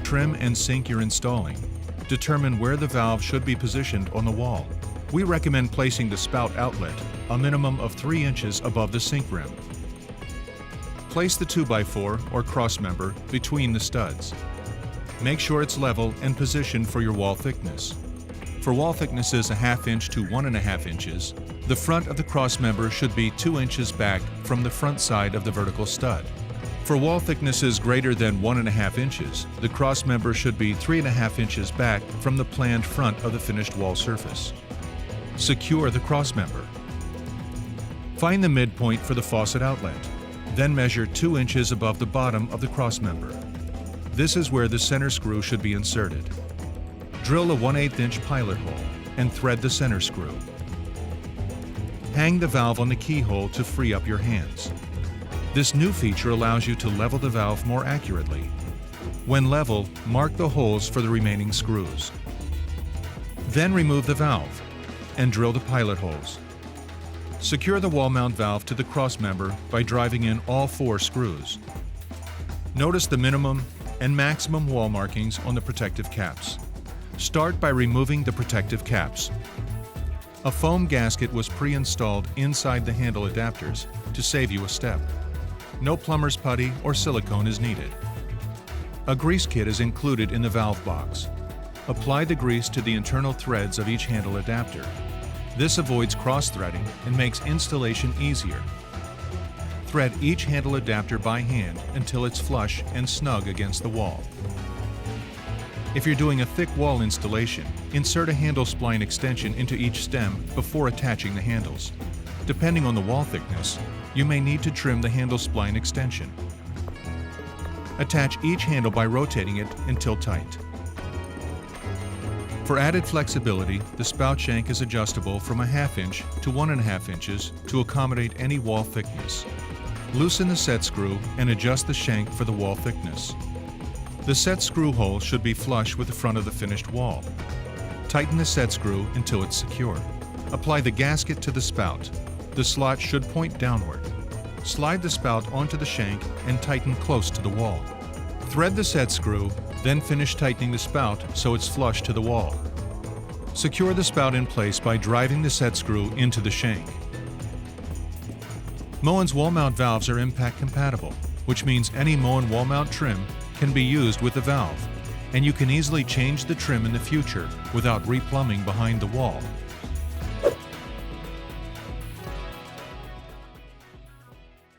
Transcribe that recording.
Trim and sink you're installing. Determine where the valve should be positioned on the wall. We recommend placing the spout outlet a minimum of 3 inches above the sink rim. Place the 2x4 or crossmember between the studs. Make sure it's level and positioned for your wall thickness. For wall thicknesses 1/2 inch to 1.5 inches, the front of the crossmember should be 2 inches back from the front side of the vertical stud. For wall thicknesses greater than 1.5 inches, the crossmember should be 3.5 inches back from the planned front of the finished wall surface. Secure the crossmember. Find the midpoint for the faucet outlet. Then measure 2 inches above the bottom of the crossmember. This is where the center screw should be inserted. Drill a 1/8 inch pilot hole and thread the center screw. Hang the valve on the keyhole to free up your hands. This new feature allows you to level the valve more accurately. When level, mark the holes for the remaining screws. Then remove the valve and drill the pilot holes. Secure the wall mount valve to the crossmember by driving in all 4 screws. Notice the minimum and maximum wall markings on the protective caps. Start by removing the protective caps. A foam gasket was pre-installed inside the handle adapters to save you a step. No plumber's putty or silicone is needed. A grease kit is included in the valve box. Apply the grease to the internal threads of each handle adapter. This avoids cross-threading and makes installation easier. Thread each handle adapter by hand until it's flush and snug against the wall. If you're doing a thick wall installation, insert a handle spline extension into each stem before attaching the handles. Depending on the wall thickness, you may need to trim the handle spline extension. Attach each handle by rotating it until tight. For added flexibility, the spout shank is adjustable from 1/2 inch to 1.5 inches to accommodate any wall thickness. Loosen the set screw and adjust the shank for the wall thickness. The set screw hole should be flush with the front of the finished wall. Tighten the set screw until it's secure. Apply the gasket to the spout. The slot should point downward. Slide the spout onto the shank and tighten close to the wall. Thread the set screw, then finish tightening the spout so it's flush to the wall. Secure the spout in place by driving the set screw into the shank. Moen's wall mount valves are impact compatible, which means any Moen wall mount trim can be used with the valve, and you can easily change the trim in the future without replumbing behind the wall.